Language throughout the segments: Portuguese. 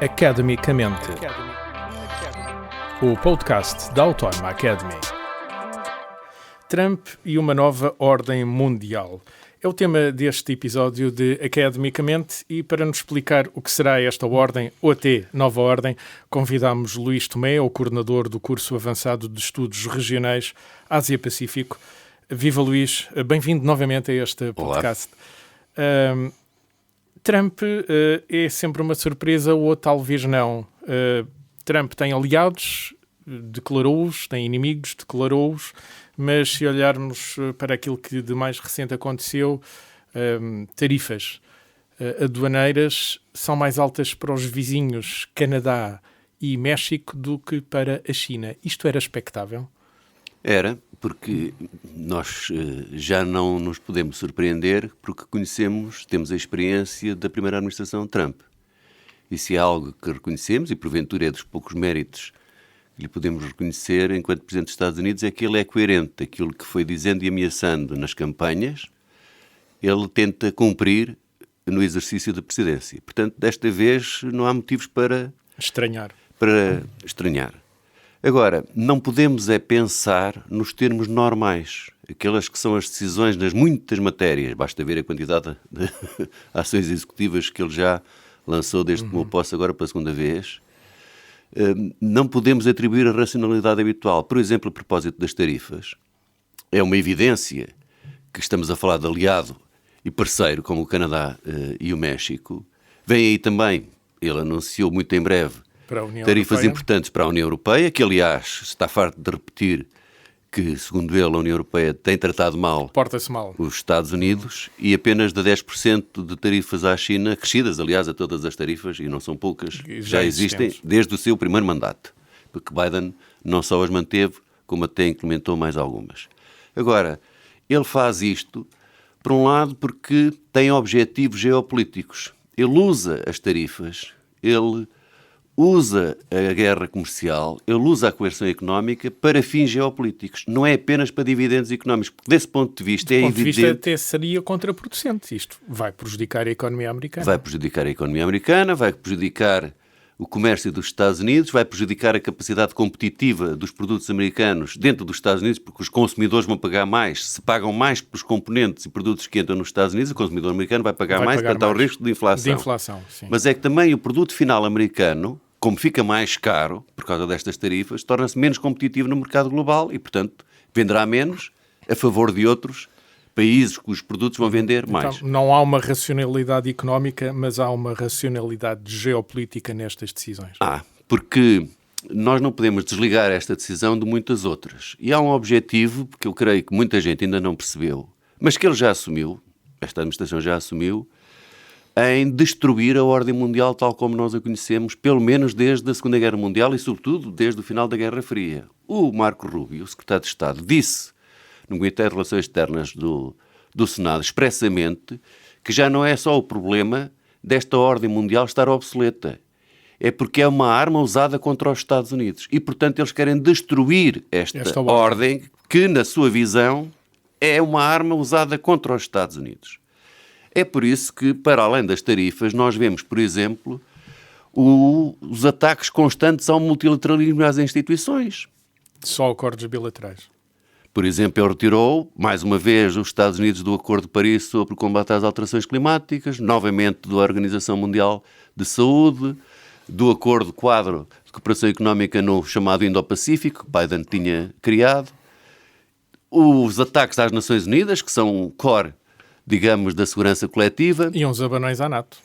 Academicamente, o podcast da Autónoma Academy. Trump e uma nova ordem mundial. É o tema deste episódio de Academicamente e para nos explicar o que será esta ordem, ou até nova ordem, convidamos Luís Tomé, o coordenador do curso avançado de Estudos Regionais Ásia-Pacífico. Viva Luís, bem-vindo novamente a este podcast. Trump é sempre uma surpresa ou talvez não. Trump tem aliados, declarou-os, tem inimigos, declarou-os, mas se olharmos para aquilo que de mais recente aconteceu, tarifas aduaneiras são mais altas para os vizinhos Canadá e México do que para a China. Isto era expectável? Era, porque nós já não nos podemos surpreender porque temos a experiência da primeira administração Trump. E se é algo que reconhecemos, e porventura é dos poucos méritos que lhe podemos reconhecer enquanto Presidente dos Estados Unidos, é que ele é coerente. Aquilo que foi dizendo e ameaçando nas campanhas, ele tenta cumprir no exercício da presidência. Portanto, desta vez não há motivos para estranhar. Agora, não podemos pensar nos termos normais, aquelas que são as decisões nas muitas matérias. Basta ver a quantidade de ações executivas que ele já lançou desde que tomou posse agora pela segunda vez. Não podemos atribuir a racionalidade habitual. Por exemplo, a propósito das tarifas, é uma evidência que estamos a falar de aliado e parceiro, como o Canadá e o México. Vem aí também, ele anunciou muito em breve, tarifas importantes para a União Europeia, que aliás está farto de repetir que, segundo ele, a União Europeia tem tratado mal os Estados Unidos e apenas de 10% de tarifas à China, crescidas aliás a todas as tarifas, e não são poucas, já existem desde o seu primeiro mandato, porque Biden não só as manteve, como até implementou mais algumas. Agora, ele faz isto, por um lado, porque tem objetivos geopolíticos. Ele usa as tarifas, ele usa a guerra comercial, ele usa a coerção económica para fins geopolíticos. Não é apenas para dividendos económicos, porque desse ponto de vista é evidente... Do ponto de vista até seria contraproducente. Isto vai prejudicar a economia americana. Vai prejudicar a economia americana, vai prejudicar o comércio dos Estados Unidos, vai prejudicar a capacidade competitiva dos produtos americanos dentro dos Estados Unidos, porque os consumidores vão pagar mais. Se pagam mais pelos componentes e produtos que entram nos Estados Unidos, o consumidor americano vai pagar mais, portanto há o risco de inflação. Sim. Mas é que também o produto final americano, como fica mais caro por causa destas tarifas, torna-se menos competitivo no mercado global e, portanto, venderá menos a favor de outros países cujos produtos vão vender mais. Então, não há uma racionalidade económica, mas há uma racionalidade geopolítica nestas decisões. Porque nós não podemos desligar esta decisão de muitas outras. E há um objetivo, que eu creio que muita gente ainda não percebeu, mas que ele já assumiu, esta administração já assumiu, em destruir a ordem mundial tal como nós a conhecemos, pelo menos desde a Segunda Guerra Mundial e, sobretudo, desde o final da Guerra Fria. O Marco Rubio, o secretário de Estado, disse no Comitê de Relações Externas do Senado, expressamente, que já não é só o problema desta ordem mundial estar obsoleta. É porque é uma arma usada contra os Estados Unidos. E, portanto, eles querem destruir esta ordem que, na sua visão, é uma arma usada contra os Estados Unidos. É por isso que, para além das tarifas, nós vemos, por exemplo, os ataques constantes ao multilateralismo e às instituições. Só acordos bilaterais. Por exemplo, ele retirou, mais uma vez, os Estados Unidos do Acordo de Paris sobre o combate às alterações climáticas, novamente da Organização Mundial de Saúde, do Acordo Quadro de Cooperação Económica no chamado Indo-Pacífico, que Biden tinha criado, os ataques às Nações Unidas, que são o core, digamos, da segurança coletiva. E uns abanões à NATO.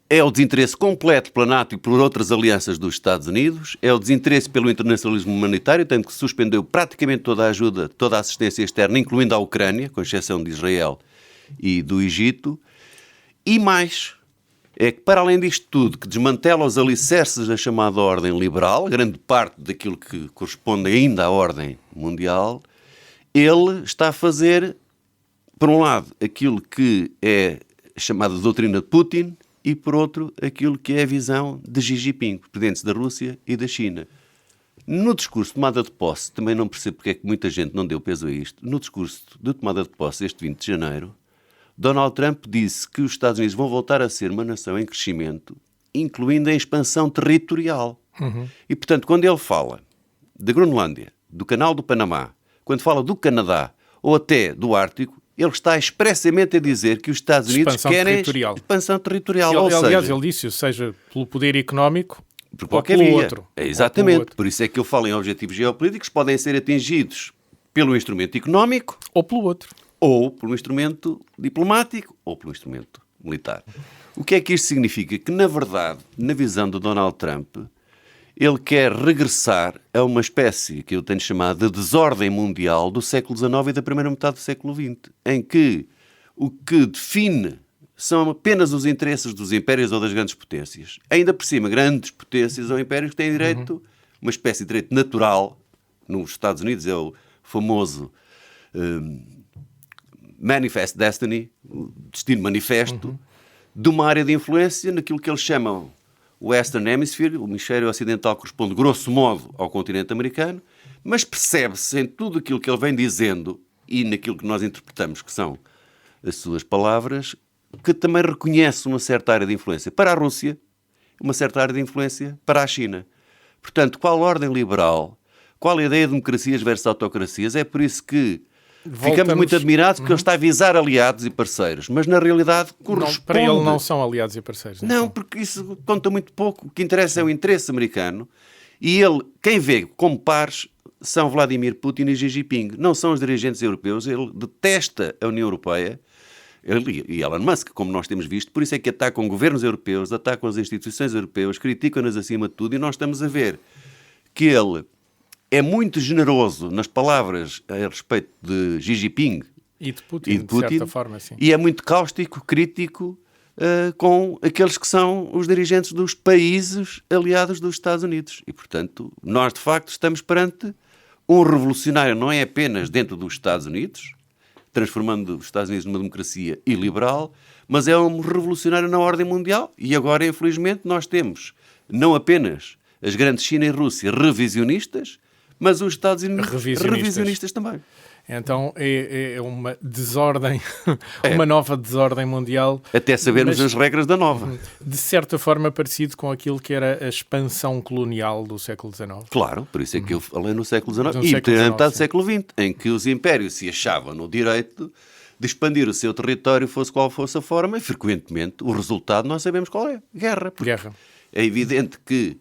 É o desinteresse completo pela NATO e por outras alianças dos Estados Unidos, é o desinteresse pelo internacionalismo humanitário, tanto que suspendeu praticamente toda a ajuda, toda a assistência externa, incluindo a Ucrânia, com exceção de Israel e do Egito. E mais, é que para além disto tudo, que desmantela os alicerces da chamada ordem liberal, grande parte daquilo que corresponde ainda à ordem mundial, ele está a fazer, por um lado, aquilo que é chamada doutrina de Putin, e, por outro, aquilo que é a visão de Xi Jinping, presidentes da Rússia e da China. No discurso de tomada de posse, também não percebo porque é que muita gente não deu peso a isto, no discurso de tomada de posse, este 20 de janeiro, Donald Trump disse que os Estados Unidos vão voltar a ser uma nação em crescimento incluindo a expansão territorial. E, portanto, quando ele fala da Groenlândia, do Canal do Panamá, quando fala do Canadá ou até do Ártico, ele está expressamente a dizer que os Estados Unidos querem expansão territorial. Aliás, ele disse, seja pelo poder económico por qualquer ou pelo via. outro. Exatamente. Por isso é que eu falo em objetivos geopolíticos que podem ser atingidos pelo instrumento económico ou pelo outro. Ou pelo instrumento diplomático ou pelo instrumento militar. O que é que isto significa? Que, na verdade, na visão de Donald Trump, ele quer regressar a uma espécie que eu tenho chamado de desordem mundial do século XIX e da primeira metade do século XX, em que o que define são apenas os interesses dos impérios ou das grandes potências. Ainda por cima, grandes potências ou impérios que têm direito, uma espécie de direito natural. Nos Estados Unidos é o famoso Manifest Destiny, o destino manifesto, de uma área de influência naquilo que eles chamam o Western Hemisphere. O hemisfério ocidental corresponde, grosso modo, ao continente americano, mas percebe-se em tudo aquilo que ele vem dizendo e naquilo que nós interpretamos que são as suas palavras, que também reconhece uma certa área de influência para a Rússia, uma certa área de influência para a China. Portanto, qual ordem liberal, qual a ideia de democracias versus autocracias? É por isso que ficamos muito admirados porque ele está a visar aliados e parceiros, mas na realidade corresponde... Para ele não são aliados e parceiros. Não, porque isso conta muito pouco. O que interessa é o interesse americano e ele, quem vê como pares, são Vladimir Putin e Xi Jinping. Não são os dirigentes europeus. Ele detesta a União Europeia. Ele e Elon Musk, como nós temos visto, por isso é que atacam governos europeus, atacam as instituições europeias, criticam-nas acima de tudo, e nós estamos a ver que ele é muito generoso nas palavras a respeito de Xi Jinping e de Putin, de certa forma, sim. E é muito cáustico, crítico com aqueles que são os dirigentes dos países aliados dos Estados Unidos. E, portanto, nós, de facto, estamos perante um revolucionário, não é apenas dentro dos Estados Unidos, transformando os Estados Unidos numa democracia iliberal, mas é um revolucionário na ordem mundial. E agora, infelizmente, nós temos não apenas as grandes China e Rússia revisionistas, mas os Estados Unidos revisionistas também. Então é uma desordem, uma nova desordem mundial. Até sabermos as regras da nova. De certa forma parecido com aquilo que era a expansão colonial do século XIX. Claro, por isso é que eu falei no século XIX e na metade do século XX, em que os impérios se achavam no direito de expandir o seu território, fosse qual fosse a forma, e frequentemente o resultado nós sabemos qual é. Guerra. É evidente que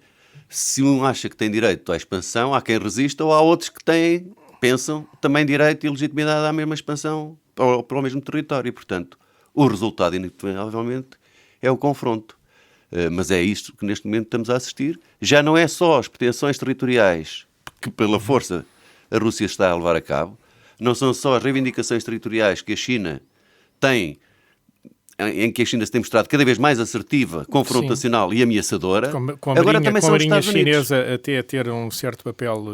se um acha que tem direito à expansão, há quem resista ou há outros que pensam também direito e legitimidade à mesma expansão para o mesmo território. E, portanto, o resultado, inevitavelmente, é o confronto. Mas é isto que neste momento estamos a assistir. Já não é só as pretensões territoriais que, pela força, a Rússia está a levar a cabo. Não são só as reivindicações territoriais que a China tem, em que a China se tem mostrado cada vez mais assertiva, confrontacional, sim, e ameaçadora. Agora também são os Estados Unidos. A Marinha chinesa até a ter um certo papel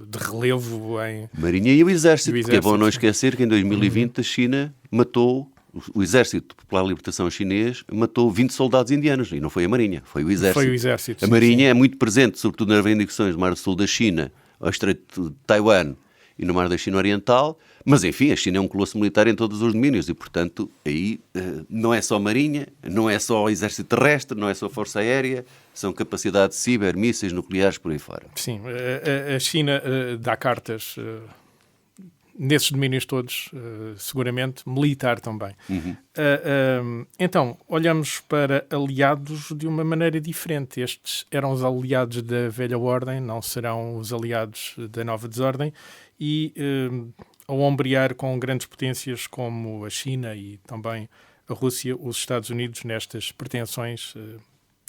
de relevo em... Marinha e o Exército, porque é bom não esquecer que em 2020 a China matou, o Exército Popular de Libertação Chinês matou 20 soldados indianos, e não foi a Marinha, foi o Exército. Foi o Exército. A Marinha é muito presente, sobretudo nas reivindicações do Mar do Sul da China, ao Estreito de Taiwan e no Mar da China Oriental, mas enfim, a China é um colosso militar em todos os domínios e, portanto, aí não é só Marinha, não é só Exército Terrestre, não é só Força Aérea, são capacidades ciber, mísseis nucleares por aí fora. Sim, a China dá cartas nesses domínios todos, seguramente, militar também. Então, olhamos para aliados de uma maneira diferente. Estes eram os aliados da velha ordem, não serão os aliados da nova desordem, e ao ombrear com grandes potências como a China e também a Rússia, os Estados Unidos nestas pretensões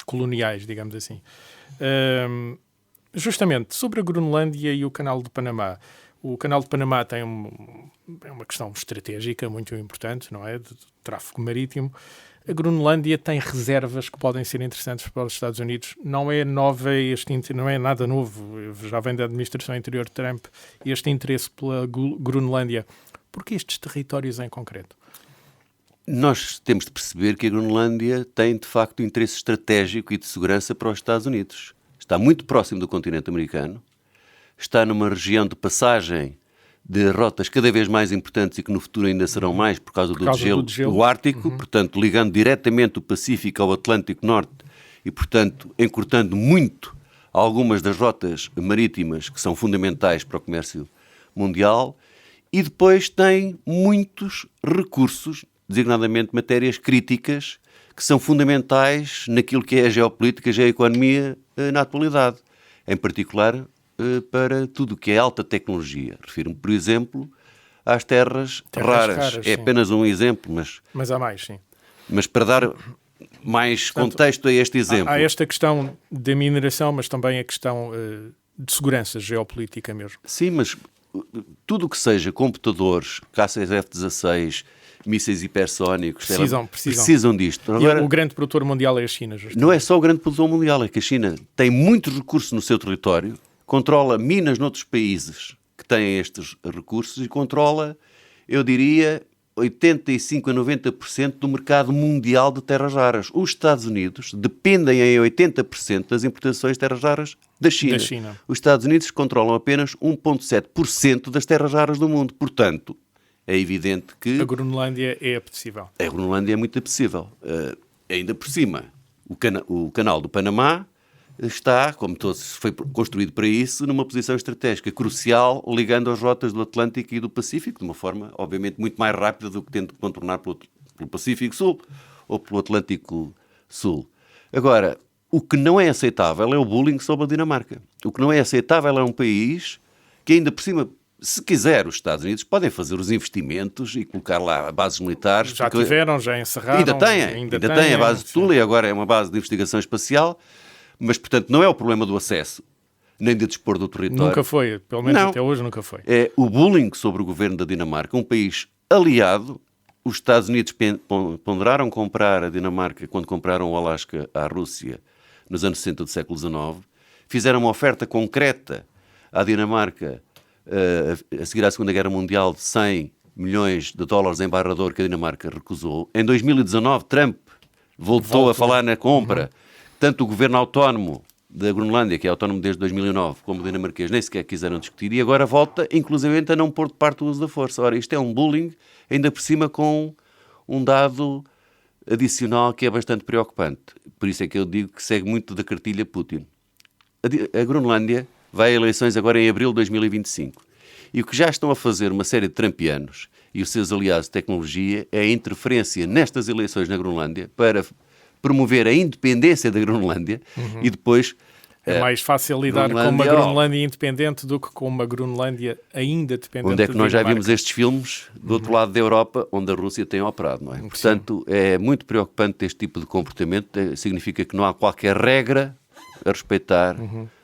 coloniais, digamos assim. Justamente, sobre a Groenlândia e o Canal de Panamá. O Canal de Panamá tem uma questão estratégica muito importante, não é? De tráfego marítimo. A Groenlândia tem reservas que podem ser interessantes para os Estados Unidos. Não é não é nada novo. Já vem da administração anterior de Trump este interesse pela Groenlândia. Por que estes territórios em concreto? Nós temos de perceber que a Groenlândia tem, de facto, interesse estratégico e de segurança para os Estados Unidos. Está muito próximo do continente americano. Está numa região de passagem de rotas cada vez mais importantes e que no futuro ainda serão mais por causa do degelo do Ártico, portanto, ligando diretamente o Pacífico ao Atlântico Norte e, portanto, encurtando muito algumas das rotas marítimas que são fundamentais para o comércio mundial, e depois tem muitos recursos, designadamente matérias críticas, que são fundamentais naquilo que é a geopolítica e a economia na atualidade, em particular para tudo o que é alta tecnologia. Refiro-me, por exemplo, às terras raras. É apenas um exemplo, mas há mais, sim. Mas para dar mais contexto a este exemplo. Há esta questão da mineração, mas também a questão de segurança geopolítica mesmo. Sim, mas tudo o que seja computadores, caças F-16, mísseis hipersónicos, precisam disto. Agora, e o grande produtor mundial é a China, justamente. Não é só o grande produtor mundial, é que a China tem muitos recursos no seu território, controla minas noutros países que têm estes recursos e controla, eu diria, 85% a 90% do mercado mundial de terras raras. Os Estados Unidos dependem em 80% das importações de terras raras da China. Os Estados Unidos controlam apenas 1,7% das terras raras do mundo. Portanto, é evidente que... A Groenlândia é apetecível. A Groenlândia é muito apetecível. Ainda por cima, o canal do Panamá está, como todos, foi construído para isso, numa posição estratégica crucial, ligando as rotas do Atlântico e do Pacífico, de uma forma, obviamente, muito mais rápida do que tendo que contornar pelo Pacífico Sul ou pelo Atlântico Sul. Agora, o que não é aceitável é o bullying sobre a Dinamarca. O que não é aceitável é um país que, ainda por cima, se quiser, os Estados Unidos podem fazer os investimentos e colocar lá bases militares. Já tiveram, já encerraram. Ainda têm a base de Tula e agora é uma base de investigação espacial. Mas, portanto, não é o problema do acesso, nem de dispor do território. Nunca foi, pelo menos até hoje nunca foi. É o bullying sobre o governo da Dinamarca, um país aliado. Os Estados Unidos ponderaram comprar a Dinamarca quando compraram o Alasca à Rússia nos anos 60 do século XIX. Fizeram uma oferta concreta à Dinamarca a seguir à Segunda Guerra Mundial de 100 milhões de dólares em barrador que a Dinamarca recusou. Em 2019, Trump voltou a falar na compra. Tanto o governo autónomo da Groenlândia, que é autónomo desde 2009, como o dinamarquês, nem sequer quiseram discutir, e agora volta, inclusive, a não pôr de parte o uso da força. Ora, isto é um bullying, ainda por cima com um dado adicional que é bastante preocupante. Por isso é que eu digo que segue muito da cartilha Putin. A Groenlândia vai a eleições agora em abril de 2025. E o que já estão a fazer uma série de trampianos e os seus aliados de tecnologia é a interferência nestas eleições na Groenlândia para promover a independência da Groenlândia e depois... É mais fácil lidar com uma Groenlândia independente do que com uma Groenlândia ainda dependente. Onde é que nós já vimos estes filmes do outro lado da Europa, onde a Rússia tem operado, não é? Portanto, é muito preocupante este tipo de comportamento. Significa que não há qualquer regra a respeitar,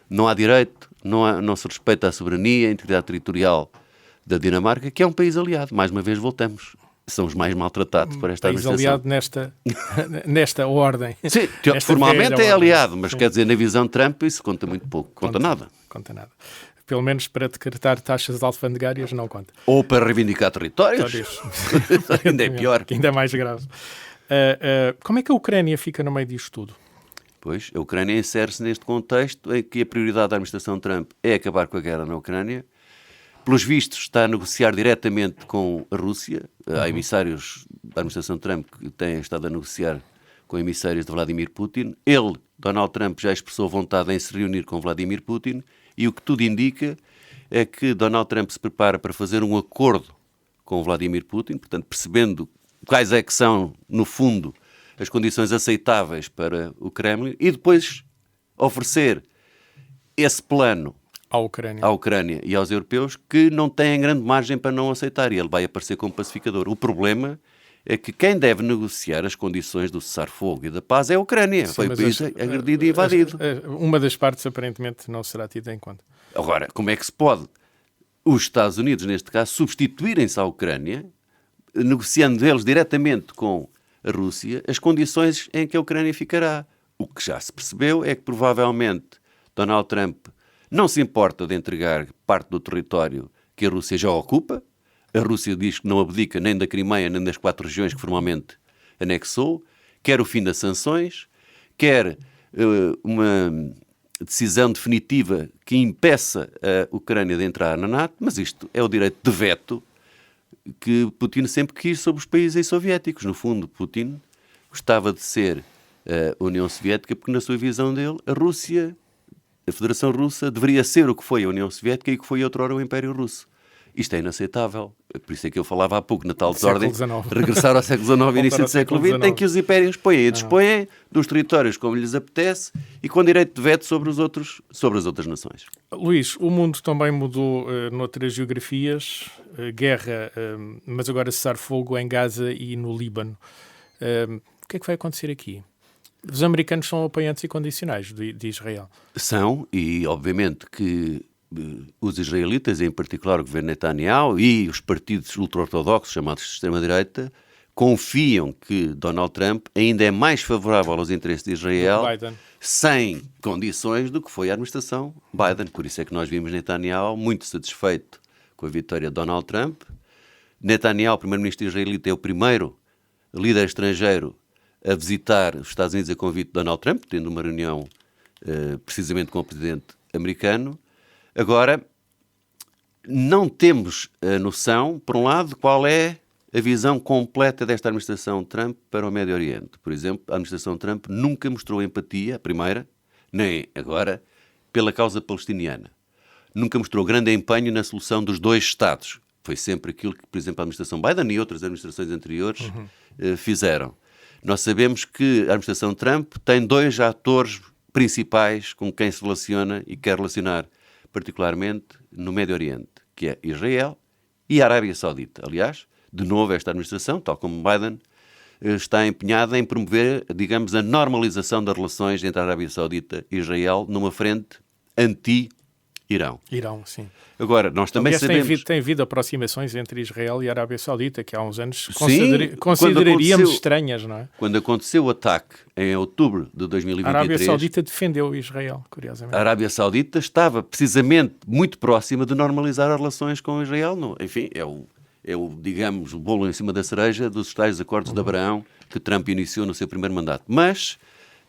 não há direito, não se respeita a soberania, a integridade territorial da Dinamarca, que é um país aliado. Mais uma vez voltamos. São os mais maltratados por esta administração. Aliado nesta ordem. Sim, formalmente é aliado, mas quer dizer, na visão de Trump isso conta muito pouco. Conta nada. Conta nada. Pelo menos para decretar taxas alfandegárias não conta. Ou para reivindicar territórios. Ainda é pior. Ainda é mais grave. Como é que a Ucrânia fica no meio disto tudo? Pois, a Ucrânia insere-se neste contexto em que a prioridade da administração Trump é acabar com a guerra na Ucrânia. Pelos vistos, está a negociar diretamente com a Rússia. Há emissários da administração Trump que têm estado a negociar com emissários de Vladimir Putin. Ele, Donald Trump, já expressou vontade em se reunir com Vladimir Putin e o que tudo indica é que Donald Trump se prepara para fazer um acordo com Vladimir Putin, portanto, percebendo quais é que são, no fundo, as condições aceitáveis para o Kremlin e depois oferecer esse plano à Ucrânia e aos europeus que não têm grande margem para não aceitar e ele vai aparecer como pacificador. O problema é que quem deve negociar as condições do cessar-fogo e da paz é a Ucrânia. Sim, foi o país agredido e invadido. Uma das partes aparentemente não será tida em conta. Agora, como é que se pode os Estados Unidos, neste caso, substituírem-se à Ucrânia, negociando eles diretamente com a Rússia, as condições em que a Ucrânia ficará? O que já se percebeu é que provavelmente Donald Trump não se importa de entregar parte do território que a Rússia já ocupa. A Rússia diz que não abdica nem da Crimeia nem das 4 regiões que formalmente anexou. Quer o fim das sanções, quer uma decisão definitiva que impeça a Ucrânia de entrar na NATO, mas isto é o direito de veto que Putin sempre quis sobre os países soviéticos. No fundo, Putin gostava de ser a União Soviética, porque na sua visão dele, a Federação Russa, deveria ser o que foi a União Soviética e o que foi outrora o Império Russo. Isto é inaceitável. Por isso é que eu falava há pouco, na tal desordem, regressar ao século XIX e início do século XX, em que os impérios põem e dispõem dos territórios como lhes apetece e com direito de veto sobre as outras nações. Luís, o mundo também mudou noutras geografias, guerra, mas agora cessar-fogo em Gaza e no Líbano. O que é que vai acontecer aqui? Os americanos são apoiantes incondicionais de Israel. São, e obviamente que os israelitas, em particular o governo Netanyahu e os partidos ultra-ortodoxos, chamados de extrema-direita, confiam que Donald Trump ainda é mais favorável aos interesses de Israel sem condições do que foi a administração Biden. Por isso é que nós vimos Netanyahu muito satisfeito com a vitória de Donald Trump. Netanyahu, primeiro-ministro israelita, é o primeiro líder estrangeiro a visitar os Estados Unidos a convite de Donald Trump, tendo uma reunião precisamente com o presidente americano. Agora, não temos a noção, por um lado, qual é a visão completa desta administração Trump para o Médio Oriente. Por exemplo, a administração Trump nunca mostrou empatia, a primeira, nem agora, pela causa palestiniana. Nunca mostrou grande empenho na solução dos dois Estados. Foi sempre aquilo que, por exemplo, a administração Biden e outras administrações anteriores fizeram. Nós sabemos que a administração Trump tem dois atores principais com quem se relaciona e quer relacionar, particularmente no Médio Oriente, que é Israel e a Arábia Saudita. Aliás, de novo, esta administração, tal como Biden, está empenhada em promover, digamos, a normalização das relações entre a Arábia Saudita e Israel numa frente anti-Irão. Irão, sim. Agora, nós também sabemos... Tem havido aproximações entre Israel e a Arábia Saudita, que há uns anos consideraríamos estranhas, não é? Quando aconteceu o ataque em outubro de 2023... A Arábia Saudita defendeu Israel, curiosamente. A Arábia Saudita estava precisamente muito próxima de normalizar as relações com Israel. Enfim, digamos, o bolo em cima da cereja dos tais acordos de Abraão que Trump iniciou no seu primeiro mandato. Mas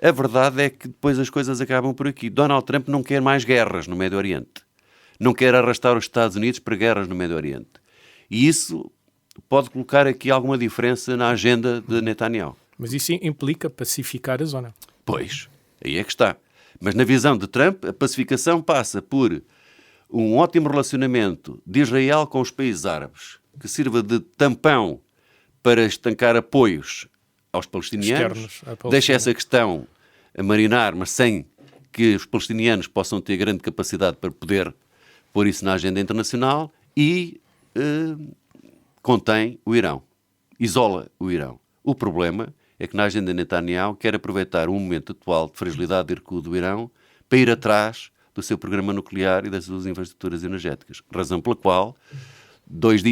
a verdade é que depois as coisas acabam por aqui. Donald Trump não quer mais guerras no Médio Oriente. Não quer arrastar os Estados Unidos para guerras no Médio Oriente. E isso pode colocar aqui alguma diferença na agenda de Netanyahu. Mas isso implica pacificar a zona. Pois, aí é que está. Mas na visão de Trump, a pacificação passa por um ótimo relacionamento de Israel com os países árabes, que sirva de tampão para estancar apoios aos palestinianos, deixa essa questão a marinar, mas sem que os palestinianos possam ter grande capacidade para poder pôr isso na agenda internacional e contém o Irão, isola o Irão. O problema é que na agenda de Netanyahu quer aproveitar um momento atual de fragilidade e recuo do Irão para ir atrás do seu programa nuclear e das suas infraestruturas energéticas. Razão pela qual, 3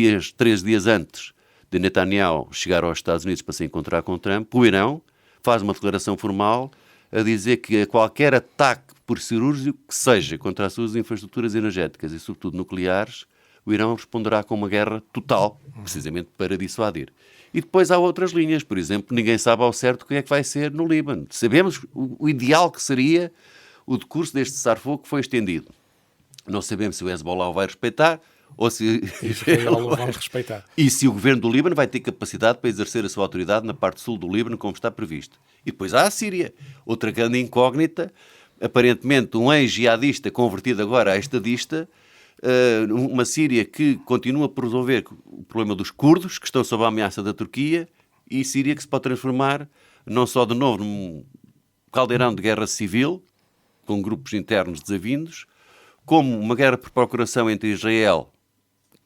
dias antes de Netanyahu chegar aos Estados Unidos para se encontrar com Trump, o Irão faz uma declaração formal a dizer que a qualquer ataque por cirúrgico que seja contra as suas infraestruturas energéticas e, sobretudo, nucleares, o Irão responderá com uma guerra total, precisamente para dissuadir. E depois há outras linhas. Por exemplo, ninguém sabe ao certo o que é que vai ser no Líbano. Sabemos o ideal que seria o decurso deste cessar-fogo que foi estendido. Não sabemos se o Hezbollah o vai respeitar ou se Israel o vai respeitar. E se o governo do Líbano vai ter capacidade para exercer a sua autoridade na parte sul do Líbano, como está previsto. E depois há a Síria, outra grande incógnita, aparentemente um ex-jihadista convertido agora a estadista, uma Síria que continua por resolver o problema dos curdos, que estão sob a ameaça da Turquia, e Síria que se pode transformar não só de novo num caldeirão de guerra civil, com grupos internos desavindos, como uma guerra por procuração entre Israel,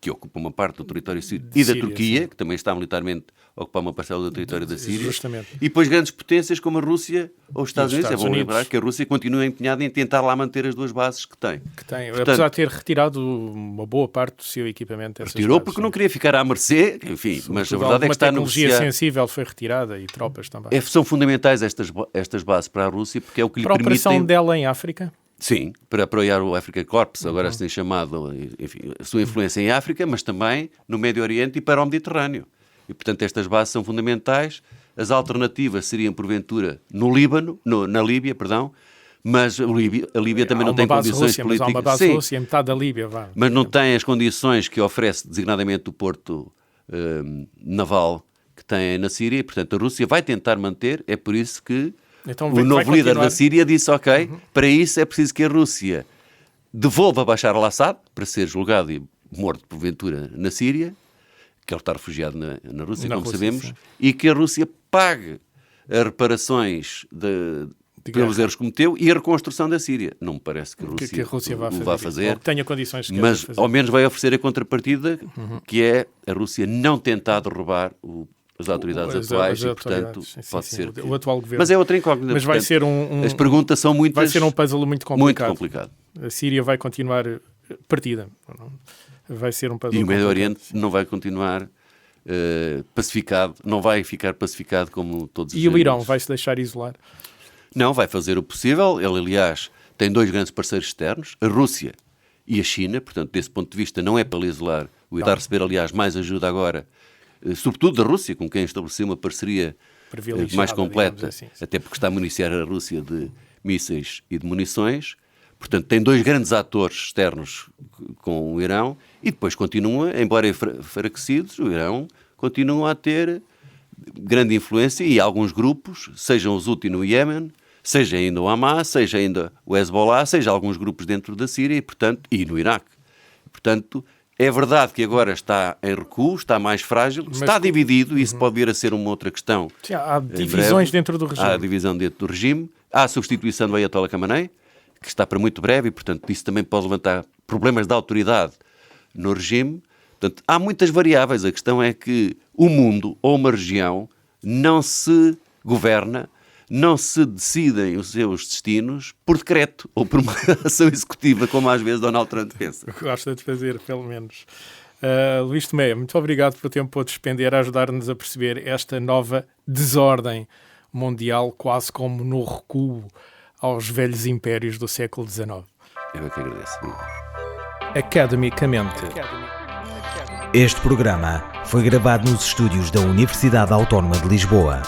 que ocupa uma parte do território sírio, e da Turquia, sim, que também está militarmente a ocupar uma parcela do território da Síria. Justamente. E depois grandes potências como a Rússia ou os Estados Unidos. É bom lembrar que a Rússia continua empenhada em tentar lá manter as duas bases que tem. Portanto, apesar de ter retirado uma boa parte do seu equipamento. Retirou porque não queria ficar à mercê, enfim, mas a verdade é que está a negociar. A tecnologia sensível foi retirada e tropas também. São fundamentais estas bases para a Rússia porque é o que lhe permite... Para a operação dela em África? Sim, para apoiar o Africa Corps, agora se tem chamado, enfim, a sua influência em África, mas também no Médio Oriente e para o Mediterrâneo. E, portanto, estas bases são fundamentais. As alternativas seriam, porventura, no Líbano, na Líbia, perdão, mas a Líbia também não tem condições políticas. Mas há uma base Rússia, metade da Líbia, vá. Mas não tem as condições que oferece designadamente o porto naval que tem na Síria, e, portanto, a Rússia vai tentar manter, é por isso que Então, o novo líder da Síria disse, ok, para isso é preciso que a Rússia devolva Bashar al-Assad para ser julgado e morto porventura na Síria, que ele está refugiado na Rússia, como sabemos, sim. E que a Rússia pague as reparações pelos erros que cometeu e a reconstrução da Síria. Não me parece que a Rússia vá fazer, ou que tenha condições de mas fazer. Ao menos vai oferecer a contrapartida, que é a Rússia não tentar derrubar as autoridades atuais e, portanto, pode ser que... o atual governo. Mas é outra incógnita. Mas vai ser as perguntas são muitas. Vai ser um puzzle muito complicado. Muito complicado. A Síria vai continuar partida. Vai ser um puzzle e o Médio Oriente não vai continuar pacificado, não vai ficar pacificado como todos os E o Irão vai-se deixar isolar? Não, vai fazer o possível. Ele, aliás, tem 2 grandes parceiros externos, a Rússia e a China. Portanto, desse ponto de vista, não é para lhe isolar. O Irão receber, aliás, mais ajuda agora, sobretudo da Rússia, com quem estabeleceu uma parceria mais completa, assim, até porque está a municiar a Rússia de mísseis e de munições. Portanto, tem 2 grandes atores externos com o Irão e depois continua, embora enfraquecidos, o Irão continua a ter grande influência e alguns grupos, sejam os Houthi no Iémen, seja ainda o Hamas, seja ainda o Hezbollah, seja alguns grupos dentro da Síria e no Iraque. Portanto, é verdade que agora está em recuo, está mais frágil, está dividido, e isso pode vir a ser uma outra questão. Sim, há divisões dentro do regime. Há divisão dentro do regime, há a substituição do Ayatollah Khamenei, que está para muito breve e, portanto, isso também pode levantar problemas de autoridade no regime. Portanto, há muitas variáveis. A questão é que o mundo ou uma região não se governa, não se decidem os seus destinos por decreto ou por uma ação executiva, como às vezes Donald Trump pensa. Gosta de fazer, pelo menos. Luís Tomé, muito obrigado pelo tempo a despender a ajudar-nos a perceber esta nova desordem mundial, quase como no recuo aos velhos impérios do século XIX. Eu é que agradeço. Academicamente. Este programa foi gravado nos estúdios da Universidade Autónoma de Lisboa.